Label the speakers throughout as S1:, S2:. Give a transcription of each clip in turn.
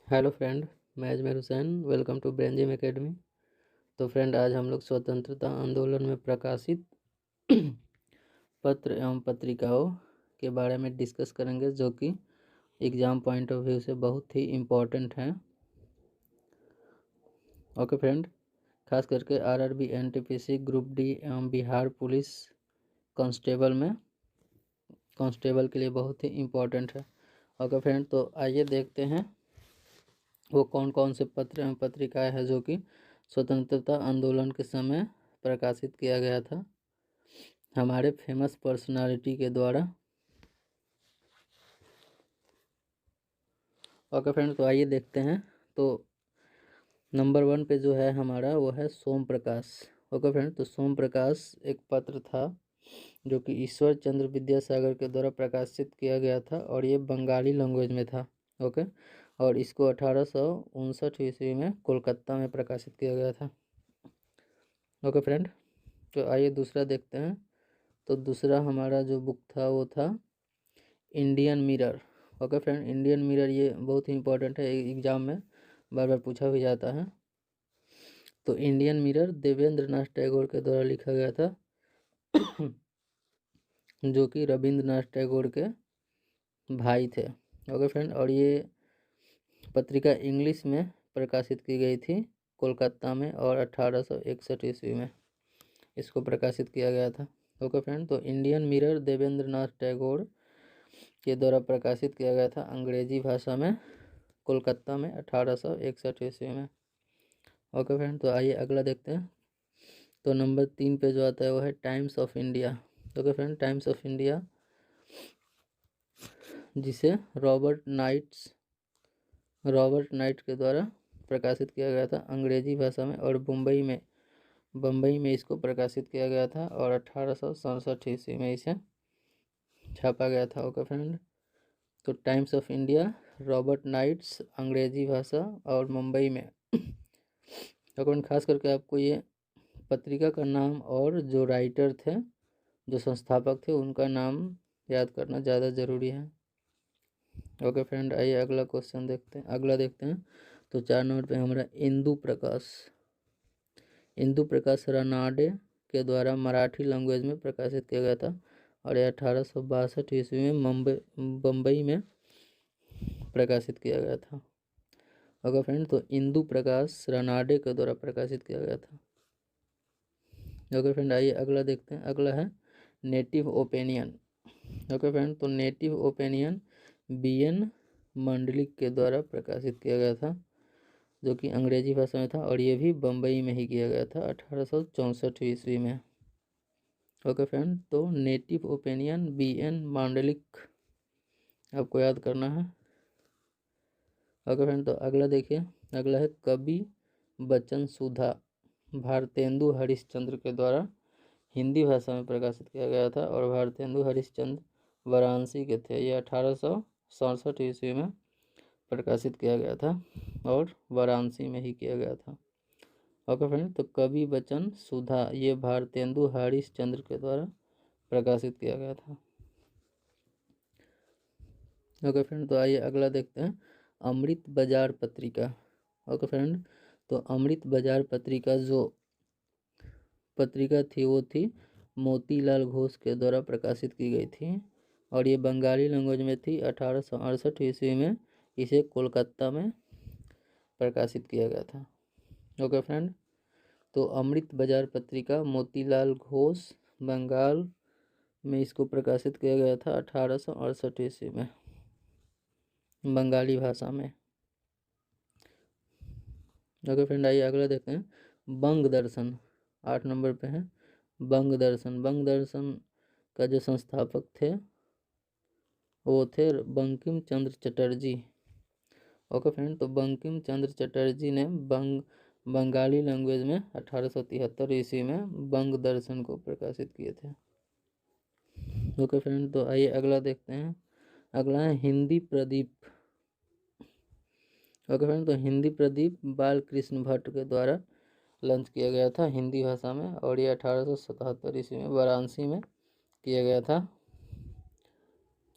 S1: Hello friend, मैं Ajmer Hussain. Welcome to ब्रेंजिम academy. तो फ्रेंड, आज हम लोग स्वतंत्रता आंदोलन में प्रकाशित पत्र एवं पत्रिकाओं के बारे में डिस्कस करेंगे, जो कि एग्ज़ाम पॉइंट ऑफ व्यू से बहुत ही इम्पोर्टेंट हैं। ओके फ्रेंड, खास करके आरआरबी, एनटीपीसी, ग्रुप डी एवं बिहार पुलिस कांस्टेबल के लिए बहुत ही इम्पोर्टेंट है। ओके फ्रेंड, तो आइए देखते हैं वो कौन कौन से पत्र एवं पत्रिकाएं हैं जो कि स्वतंत्रता आंदोलन के समय प्रकाशित किया गया था हमारे फेमस पर्सनालिटी के द्वारा। ओके फ्रेंड, तो आइए देखते हैं। तो नंबर 1 पे जो है हमारा, वो है सोम प्रकाश। ओके फ्रेंड, तो सोम प्रकाश एक पत्र था जो कि ईश्वर चंद्र विद्यासागर के द्वारा प्रकाशित किया गया था, और ये बंगाली लैंग्वेज में था। ओके, और इसको 1859 ईस्वी में कोलकाता में प्रकाशित किया गया था। ओके फ्रेंड, तो आइए दूसरा देखते हैं। तो दूसरा हमारा जो बुक था वो था Indian mirror. Okay friend, Indian mirror ये बहुत ही इंपॉर्टेंट है, एग्जाम में बार बार पूछा भी जाता है। तो इंडियन मिरर देवेंद्र नाथ टैगोर के द्वारा लिखा गया था जो कि रविंद्रनाथ टैगोर के भाई थे। ओके फ्रेंड, और ये पत्रिका इंग्लिश में प्रकाशित की गई थी कोलकाता में, और 1861 ईस्वी में इसको प्रकाशित किया गया था। ओके फ्रेंड, तो इंडियन मिरर देवेंद्र नाथ टैगोर के द्वारा प्रकाशित किया गया था अंग्रेजी भाषा में कोलकाता में 1861 ईस्वी में। ओके फ्रेंड, तो आइए अगला देखते हैं। तो नंबर 3 पे जो आता है वो है times of India. Okay friend, times of India जिसे रॉबर्ट नाइट के द्वारा प्रकाशित किया गया था अंग्रेजी भाषा में, और बम्बई में इसको प्रकाशित किया गया था, और 1867 ईस्वी में इसे छापा गया था। ओके फ्रेंड, तो Times of India, Robert Knights, अंग्रेजी भाषा और मुंबई में। ओके, खास करके आपको ये पत्रिका का नाम और जो राइटर थे, जो संस्थापक थे, उनका नाम याद करना ज़्यादा ज़रूरी है। ओके फ्रेंड, आइए अगला देखते हैं। तो 4 नंबर पे हमारा इंदु प्रकाश रानाडे के द्वारा मराठी लैंग्वेज में प्रकाशित किया गया था, और यह 1862 ईस्वी में बम्बई में प्रकाशित किया गया था। ओके फ्रेंड, तो इंदु प्रकाश रानाडे के द्वारा प्रकाशित किया गया था। ओके फ्रेंड, आइए अगला देखते हैं। अगला है नेटिव ओपिनियन। ओके फ्रेंड, तो नेटिव ओपिनियन BN मंडलिक के द्वारा प्रकाशित किया गया था, जो कि अंग्रेजी भाषा में था, और ये भी बम्बई में ही किया गया था 1864 ईस्वी में। ओके फ्रेंड, तो नेटिव ओपिनियन BN मंडलिक आपको याद करना है। ओके फ्रेंड, तो अगला देखिए। अगला है कवि बचन सुधा, भारतेंदु हरिश्चंद्र के द्वारा हिंदी भाषा में प्रकाशित किया गया था, और भारतेंदु हरिश्चंद्र वाराणसी के थे। ये 1867 ईस्वी में प्रकाशित किया गया था, और वाराणसी में ही किया गया था। ओके फ्रेंड, तो कवि बचन सुधा ये भारतेंदु हरिश्चंद्र के द्वारा प्रकाशित किया गया था। ओके फ्रेंड, तो आइए अगला देखते हैं अमृत बाजार पत्रिका। ओके फ्रेंड, तो अमृत बाजार पत्रिका जो पत्रिका थी वो थी मोतीलाल घोष के द्वारा प्रकाशित की गई थी, और ये बंगाली लैंग्वेज में थी। 1868 ईस्वी में इसे कोलकाता में प्रकाशित किया गया था। ओके फ्रेंड, तो अमृत बाजार पत्रिका मोतीलाल घोष बंगाल में इसको प्रकाशित किया गया था 1868 ईस्वी में बंगाली भाषा में। ओके फ्रेंड, आइए अगला देखते हैं बंग दर्शन। 8 नंबर पे है बंग दर्शन का जो संस्थापक थे वो थे बंकिम चंद्र चटर्जी। ओके फ्रेंड, तो बंकिम चंद्र चटर्जी ने बंगाली लैंग्वेज में 1873 ईस्वी में बंग दर्शन को प्रकाशित किए थे। ओके फ्रेंड, तो आइए अगला देखते हैं। अगला है हिंदी प्रदीप। ओके फ्रेंड, तो हिंदी प्रदीप बाल कृष्ण भट्ट के द्वारा लॉन्च किया गया था हिंदी भाषा में, और ये 1877 ईस्वी में वाराणसी में किया गया था।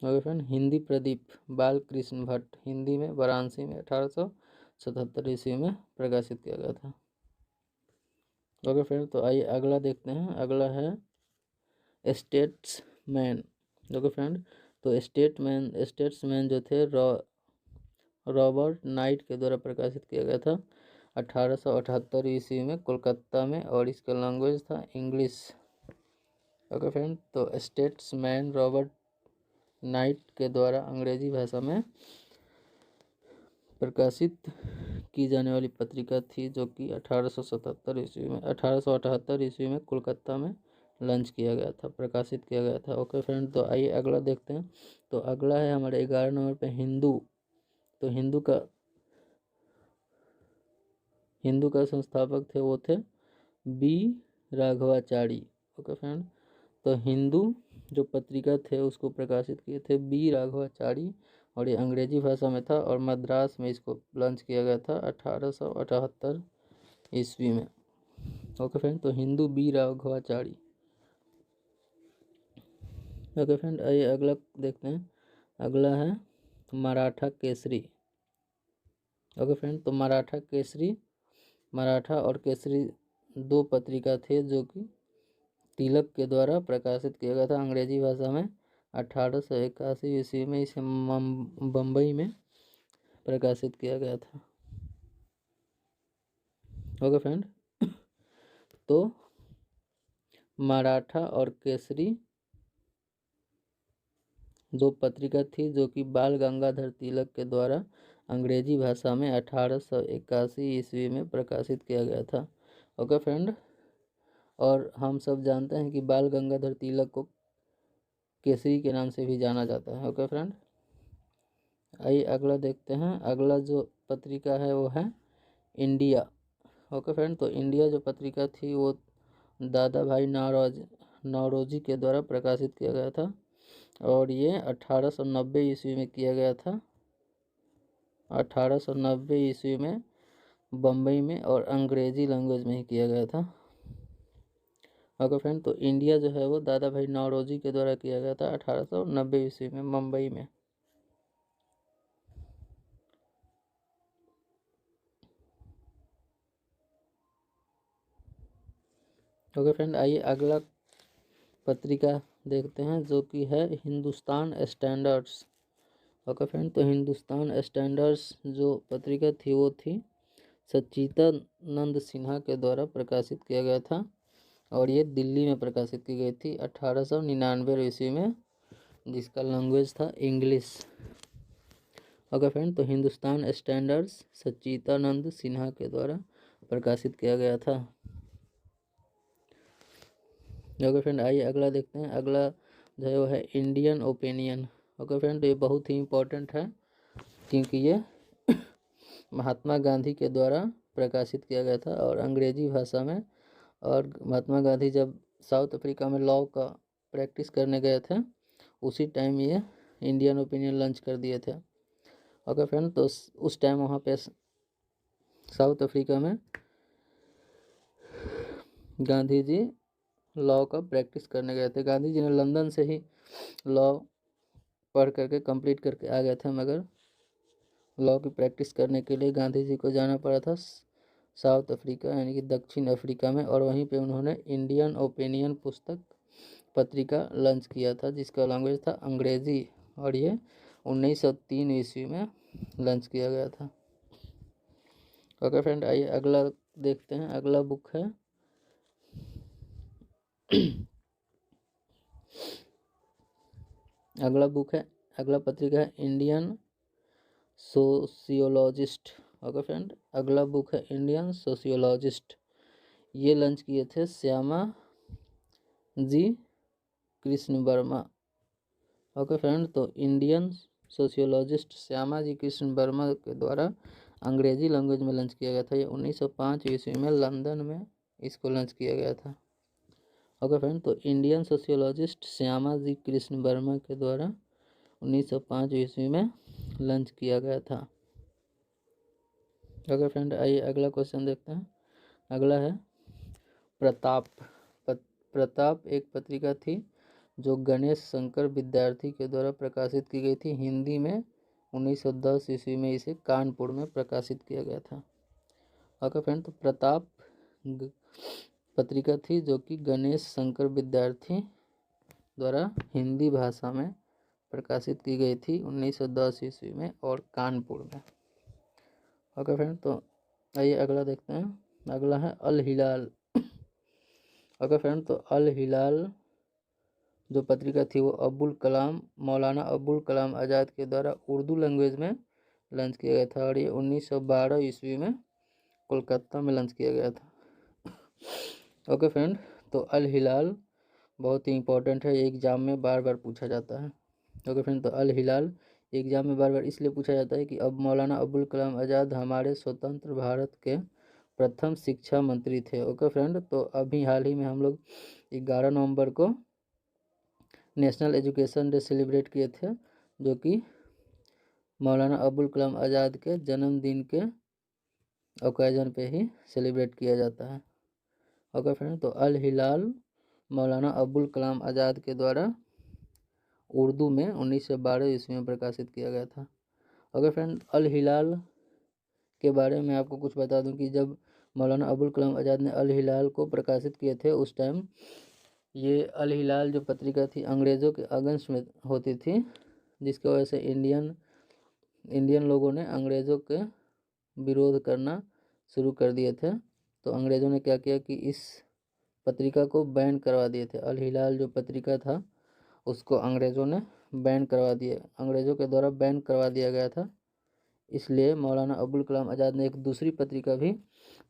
S1: ओके फ्रेंड, हिंदी प्रदीप बाल कृष्ण भट्ट हिंदी में वाराणसी में 1877 1877 ईस्वी में प्रकाशित किया गया था। ओके फ्रेंड, तो आइए अगला देखते हैं। अगला है स्टेट्समैन। ओके फ्रेंड, तो स्टेट्समैन जो थे रॉबर्ट नाइट के द्वारा प्रकाशित किया गया था 1878 ईस्वी में कोलकाता में, और इसका लैंग्वेज था इंग्लिश। ओके फ्रेंड, तो स्टेट्समैन रॉबर्ट नाइट के द्वारा अंग्रेजी भाषा में प्रकाशित की जाने वाली पत्रिका थी, जो कि 1878 ईस्वी में कोलकाता में लॉन्च किया गया था, प्रकाशित किया गया था। ओके फ्रेंड, तो आइए अगला देखते हैं। तो अगला है हमारे 11 नंबर पे हिंदू। तो हिंदू का संस्थापक थे, वो थे बी राघवाचारी। ओके फ्रेंड, तो हिंदू जो पत्रिका थे उसको प्रकाशित किए थे बी राघवाचारी, और ये अंग्रेजी भाषा में था, और मद्रास में इसको लॉन्च किया गया था 1878 ईस्वी में। ओके फ्रेंड, तो Hindu B Raghavachari. Okay friend, आइए अगला देखते हैं। अगला है मराठा केसरी। ओके फ्रेंड, तो मराठा और केसरी दो पत्रिका थे जो कि तिलक के द्वारा प्रकाशित किया गया था अंग्रेजी भाषा में 1881 ईस्वी में। इसे बम्बई में प्रकाशित किया गया था। ओके फ्रेंड, तो मराठा और केसरी दो पत्रिका थी जो कि बाल गंगाधर तिलक के द्वारा अंग्रेजी भाषा में 1881 ईस्वी में प्रकाशित किया गया था। ओके फ्रेंड, और हम सब जानते हैं कि बाल गंगाधर तिलक को केसरी के नाम से भी जाना जाता है। ओके फ्रेंड, आइए अगला देखते हैं। अगला जो पत्रिका है वो है इंडिया। ओके फ्रेंड, तो इंडिया जो पत्रिका थी वो दादा भाई नौरोजी के द्वारा प्रकाशित किया गया था, और ये 1890 ईस्वी में किया गया था। 1890 ईस्वी में बम्बई में, और अंग्रेजी लैंग्वेज में ही किया गया था। ओके फ्रेंड, तो इंडिया जो है वो दादा भाई नौरोजी के द्वारा किया गया था 1890 ईस्वी में मुंबई में। ओके फ्रेंड, आइए अगला पत्रिका देखते हैं जो कि है हिंदुस्तान स्टैंडर्ड्स। ओके फ्रेंड, तो हिंदुस्तान स्टैंडर्ड्स जो पत्रिका थी वो थी सच्चिदानंद सिन्हा के द्वारा प्रकाशित किया गया था, और ये दिल्ली में प्रकाशित की गई थी 1899 ईस्वी में, जिसका लैंग्वेज था इंग्लिश। ओके फ्रेंड, तो हिंदुस्तान स्टैंडर्ड्स सच्चिदानंद सिन्हा के द्वारा प्रकाशित किया गया था। ओके फ्रेंड, आइए अगला देखते हैं। अगला जो है वो है इंडियन ओपिनियन। ओके फ्रेंड, तो ये बहुत ही इम्पोर्टेंट है क्योंकि ये महात्मा गांधी के द्वारा प्रकाशित किया गया था और अंग्रेजी भाषा में। और महात्मा गांधी जब साउथ अफ्रीका में लॉ का प्रैक्टिस करने गए थे उसी टाइम ये इंडियन ओपिनियन लॉन्च कर दिए थे। ओके फ्रेंड, तो उस टाइम वहाँ पे साउथ अफ्रीका में गांधी जी लॉ का प्रैक्टिस करने गए थे। गांधी जी ने लंदन से ही लॉ पढ़ करके कंप्लीट करके आ गए थे, मगर लॉ की प्रैक्टिस करने के लिए गांधी जी को जाना पड़ा था साउथ अफ्रीका यानी कि दक्षिण अफ्रीका में, और वहीं पे उन्होंने इंडियन ओपिनियन पत्रिका लॉन्च किया था जिसका लैंग्वेज था अंग्रेजी, और ये 1903 ईस्वी में लॉन्च किया गया था। ओके फ्रेंड, आइए अगला देखते हैं। अगला बुक है अगला पत्रिका है इंडियन सोशियोलॉजिस्ट। ओके फ्रेंड, अगला बुक है इंडियन सोशियोलॉजिस्ट। ये लॉन्च किए थे श्यामा जी कृष्ण वर्मा। ओके फ्रेंड, तो इंडियन सोशियोलॉजिस्ट श्यामा जी कृष्ण वर्मा के द्वारा अंग्रेजी लैंग्वेज में लॉन्च किया गया था। ये 1905 ईस्वी में लंदन में इसको लॉन्च किया गया था। ओके फ्रेंड, तो इंडियन सोशियोलॉजिस्ट श्यामा जी कृष्ण वर्मा के द्वारा 1905 ईस्वी में लॉन्च किया गया था। ओके फ्रेंड, आइए अगला क्वेश्चन देखते हैं। अगला है प्रताप। प्रताप एक पत्रिका थी जो गणेश शंकर विद्यार्थी के द्वारा प्रकाशित की गई थी हिंदी में 1910 ईस्वी में इसे कानपुर में प्रकाशित किया गया था। ओके फ्रेंड, तो प्रताप पत्रिका थी जो कि गणेश शंकर विद्यार्थी द्वारा हिंदी भाषा में प्रकाशित की गई थी 1910 ईस्वी में और कानपुर में। ओके फ्रेंड, तो आइए अगला देखते हैं। अगला है अल हिलाल। ओके फ्रेंड, तो अल हिलाल जो पत्रिका थी वो मौलाना अबुल कलाम आज़ाद के द्वारा उर्दू लैंग्वेज में लॉन्च किया गया था और ये 1912 ईस्वी में कोलकाता में लॉन्च किया गया था। ओके फ्रेंड, तो अल हिलाल बहुत ही इंपॉर्टेंट है, एग्जाम में बार बार पूछा जाता है। ओके फ्रेंड, तो अल हिलाल एग्जाम में बार बार इसलिए पूछा जाता है कि अब मौलाना अबुल कलाम आज़ाद हमारे स्वतंत्र भारत के प्रथम शिक्षा मंत्री थे। ओके फ्रेंड, तो अभी हाल ही में हम लोग 11 नवंबर को नेशनल एजुकेशन डे सेलिब्रेट किए थे, जो कि मौलाना अबुल कलाम आज़ाद के जन्मदिन के ओकेजन पे ही सेलिब्रेट किया जाता है। ओके फ्रेंड, तो अल हिलाल मौलाना अबुल कलाम आज़ाद के द्वारा उर्दू में 1912 ईस्वी में प्रकाशित किया गया था। ओके फ्रेंड, अल हिलाल के बारे में आपको कुछ बता दूं कि जब मौलाना अबुल कलाम आज़ाद ने अल हिलाल को प्रकाशित किए थे उस टाइम ये अल हिलाल जो पत्रिका थी अंग्रेज़ों के अगेंस्ट में होती थी, जिसकी वजह से इंडियन लोगों ने अंग्रेज़ों के विरोध करना शुरू कर दिए थे। तो अंग्रेज़ों ने क्या किया कि इस पत्रिका को बैन करवा दिए थे। अल हिलाल जो पत्रिका था उसको अंग्रेज़ों ने बैन करवा दिए, अंग्रेज़ों के द्वारा बैन करवा दिया गया था। इसलिए मौलाना अबुल कलाम आज़ाद ने एक दूसरी पत्रिका भी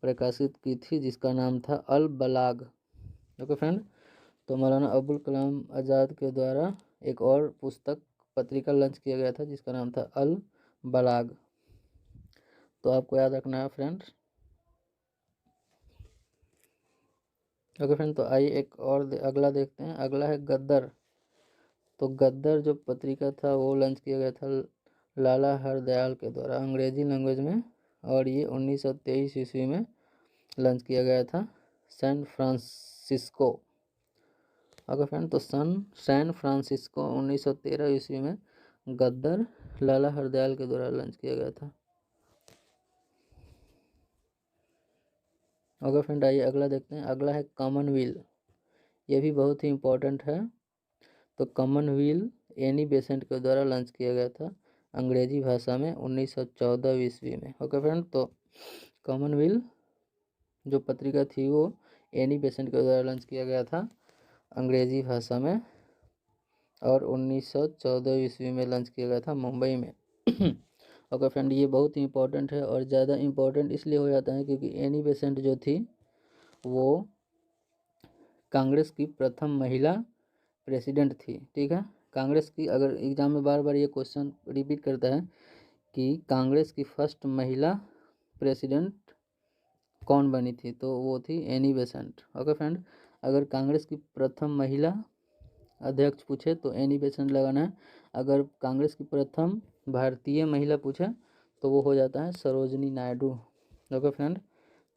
S1: प्रकाशित की थी जिसका नाम था अल बलाग। ओके फ्रेंड, तो मौलाना अबुल कलाम आज़ाद के द्वारा एक और पत्रिका लॉन्च किया गया था जिसका नाम था अल बलाग। तो आपको याद रखना है फ्रेंड्स। ओके फ्रेंड, तो आइए एक और अगला देखते हैं। अगला है गद्दर। तो गद्दर जो पत्रिका था वो लॉन्च किया गया था लाला हरदयाल के द्वारा अंग्रेजी लैंग्वेज में और ये 1923 ईस्वी में लॉन्च किया गया था सैन फ्रांसिस्को। ओके फ्रेंड, तो सैन फ्रांसिस्को 1913 ईस्वी में गद्दर लाला हरदयाल के द्वारा लॉन्च किया गया था। ओके फ्रेंड, आइए अगला देखते हैं। अगला है कॉमनवेल्थ। ये भी बहुत ही इम्पोर्टेंट है। तो कॉमनवेल्थ एनी बेसेंट के द्वारा लॉन्च किया गया था अंग्रेजी भाषा में 1914 ईस्वी में। ओके फ्रेंड, तो कॉमनवेल्थ जो पत्रिका थी वो एनी बेसेंट के द्वारा लॉन्च किया गया था अंग्रेजी भाषा में और 1914 ईस्वी में लॉन्च किया गया था मुंबई में। ओके फ्रेंड, ये बहुत ही इंपॉर्टेंट है और ज़्यादा इम्पोर्टेंट इसलिए हो जाता है क्योंकि एनी बेसेंट जो थी वो कांग्रेस की प्रथम महिला प्रेसिडेंट थी। ठीक है, कांग्रेस की, अगर एग्जाम में बार बार ये क्वेश्चन रिपीट करता है कि कांग्रेस की फर्स्ट महिला प्रेसिडेंट कौन बनी थी, तो वो थी एनी बेसेंट। ओके फ्रेंड, अगर कांग्रेस की प्रथम महिला अध्यक्ष पूछे तो एनी बेसेंट लगाना है। अगर कांग्रेस की प्रथम भारतीय महिला पूछे तो वो हो जाता है सरोजनी नायडू। ओके फ्रेंड,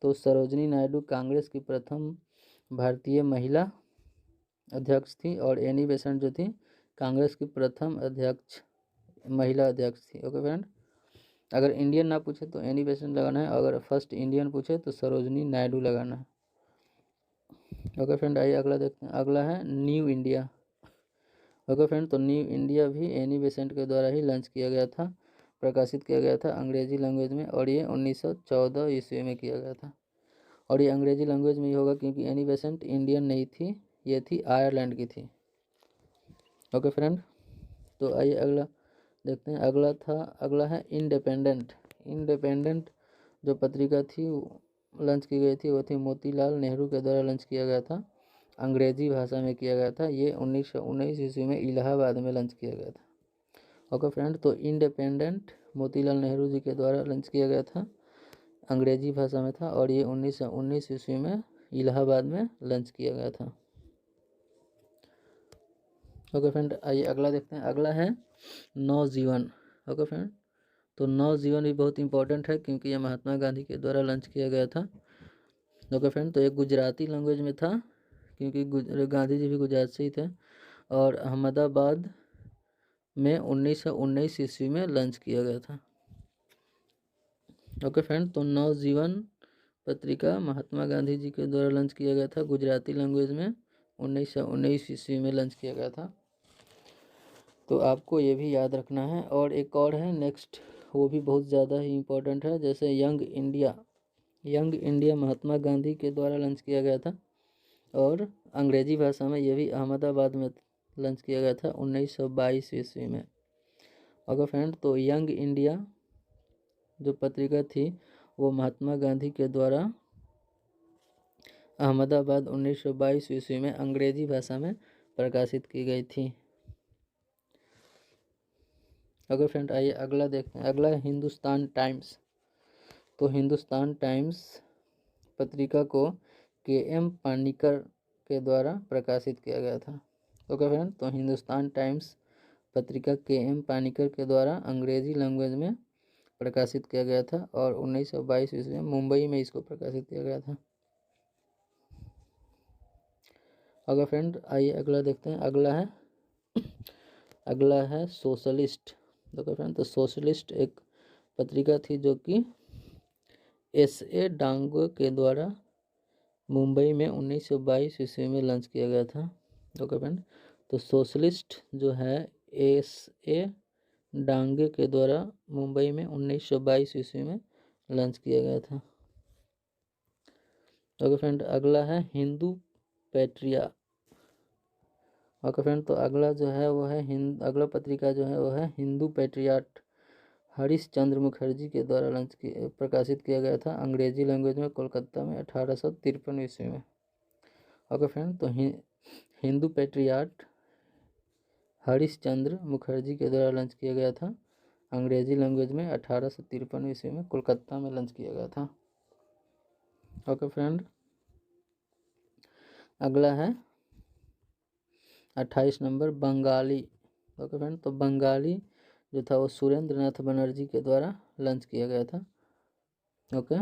S1: तो सरोजनी नायडू कांग्रेस की प्रथम भारतीय महिला अध्यक्ष थी और एनी बेसेंट जो थी कांग्रेस की प्रथम महिला अध्यक्ष थी। ओके फ्रेंड, अगर इंडियन ना पूछे तो एनी बेसेंट लगाना है, अगर फर्स्ट इंडियन पूछे तो सरोजनी नायडू लगाना है। ओके फ्रेंड, आइए अगला देखते हैं। अगला है न्यू इंडिया। ओके फ्रेंड, तो न्यू इंडिया भी एनी बेसेंट के द्वारा ही लॉन्च किया गया था, प्रकाशित किया गया था अंग्रेजी लैंग्वेज में और ये 1914 ईस्वी में किया गया था। और ये अंग्रेजी लैंग्वेज में ही होगा क्योंकि एनी बेसेंट इंडियन नहीं थी, ये थी आयरलैंड की थी। ओके फ्रेंड, तो आइए अगला देखते हैं। अगला है इंडिपेंडेंट जो पत्रिका थी लॉन्च की गई थी वो थी मोतीलाल नेहरू के द्वारा लॉन्च किया गया था, अंग्रेजी भाषा में किया गया था। ये 1919 ईस्वी में इलाहाबाद में लॉन्च किया गया था। ओके फ्रेंड, तो इंडिपेंडेंट मोतीलाल नेहरू जी के द्वारा लॉन्च किया गया था, अंग्रेजी भाषा में था और ये 1919 ईस्वी में इलाहाबाद में लॉन्च किया गया था। ओके फ्रेंड, आइए अगला देखते हैं। अगला है नवजीवन। ओके फ्रेंड, तो नवजीवन भी बहुत इंपॉर्टेंट है क्योंकि ये महात्मा गांधी के द्वारा लॉन्च किया गया था। ओके फ्रेंड, तो ये गुजराती लैंग्वेज में था क्योंकि गांधी जी भी गुजरात से ही थे और अहमदाबाद में 1919 ईस्वी में लॉन्च किया गया था। ओके फ्रेंड, तो नवजीवन पत्रिका महात्मा गांधी जी के द्वारा लॉन्च किया गया था गुजराती लैंग्वेज में 1919 ईस्वी में लॉन्च किया गया था। तो आपको ये भी याद रखना है। और एक और है नेक्स्ट, वो भी बहुत ज़्यादा ही इम्पोर्टेंट है, जैसे यंग इंडिया महात्मा गांधी के द्वारा लॉन्च किया गया था और अंग्रेजी भाषा में ये भी अहमदाबाद में लॉन्च किया गया था 1922 ईस्वी में। ओके फ्रेंड, तो यंग इंडिया जो पत्रिका थी वो महात्मा गांधी के द्वारा अहमदाबाद 1922 ईस्वी में अंग्रेजी भाषा में प्रकाशित की गई थी। ओके फ्रेंड, आइए अगला देखते हैं। अगला है हिंदुस्तान टाइम्स। तो हिंदुस्तान टाइम्स पत्रिका को के.एम. पानिकर के द्वारा प्रकाशित किया गया था। ओके फ्रेंड, तो हिंदुस्तान टाइम्स पत्रिका के.एम. पानिकर के द्वारा अंग्रेजी लैंग्वेज में प्रकाशित किया गया था और 1922 ईस्वी में मुंबई में इसको प्रकाशित किया गया था। ओके फ्रेंड, आइए अगला देखते हैं। अगला है सोशलिस्ट। ओके फ्रेंड, तो सोशलिस्ट एक पत्रिका थी जो कि S.A. डांगे के द्वारा मुंबई में 1922 ईस्वी में लॉन्च किया गया था। ओके फ्रेंड, तो सोशलिस्ट जो है S.A. डांगे के द्वारा मुंबई में 1922 ईस्वी में लॉन्च किया गया था। ओके फ्रेंड, अगला है हिंदू पैट्रिया। ओके फ्रेंड, तो अगला जो है वो है अगला पत्रिका जो है वो है हिंदू पैट्रियाट हरीश चंद्र मुखर्जी के द्वारा प्रकाशित किया गया था अंग्रेजी लैंग्वेज में कोलकाता में 1853 ईस्वी में। ओके फ्रेंड, तो हिंदू पैट्रियाट हरीश चंद्र मुखर्जी के द्वारा लॉन्च किया गया था अंग्रेजी लैंग्वेज में 1853 ईस्वी में कोलकाता में लॉन्च किया गया था। ओके फ्रेंड, अगला है 28 नंबर बंगाली। ओके फ्रेंड, तो बंगाली जो था वो सुरेंद्र नाथ बनर्जी के द्वारा लॉन्च किया गया था। ओके,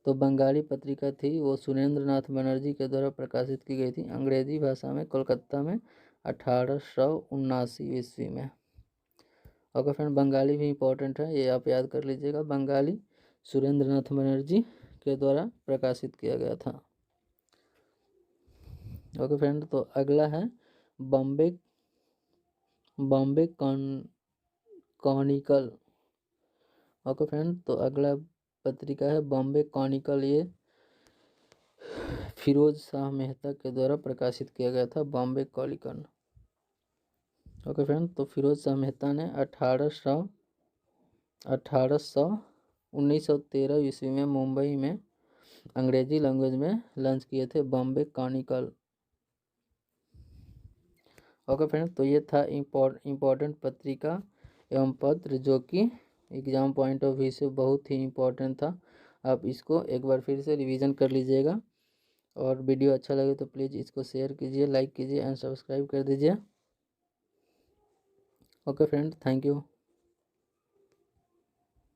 S1: तो बंगाली पत्रिका थी वो सुरेंद्र नाथ बनर्जी के द्वारा प्रकाशित की गई थी अंग्रेजी भाषा में कोलकाता में 1879 ईस्वी में। ओके फ्रेंड, बंगाली भी इम्पोर्टेंट है, ये आप याद कर लीजिएगा। बंगाली सुरेंद्र नाथ बनर्जी के द्वारा प्रकाशित किया गया था। ओके फ्रेंड, तो अगला है बॉम्बे कॉनिकल। ओके फ्रेंड, तो अगला पत्रिका है बॉम्बे कॉनिकल। ये फिरोज शाह मेहता के द्वारा प्रकाशित किया गया था बॉम्बे कॉनिकल। ओके फ्रेंड, तो फिरोज शाह मेहता ने 1913 ईस्वी में मुंबई में अंग्रेजी लैंग्वेज में लॉन्च किए थे बॉम्बे कॉनिकल। ओके फ्रेंड, तो ये था इम्पोर्टेंट पत्रिका एवं पत्र जो कि एग्ज़ाम पॉइंट ऑफ व्यू से बहुत ही इम्पोर्टेंट था। आप इसको एक बार फिर से रिवीजन कर लीजिएगा और वीडियो अच्छा लगे तो प्लीज़ इसको शेयर कीजिए, लाइक कीजिए एंड सब्सक्राइब कर दीजिए। Okay friend, thank you.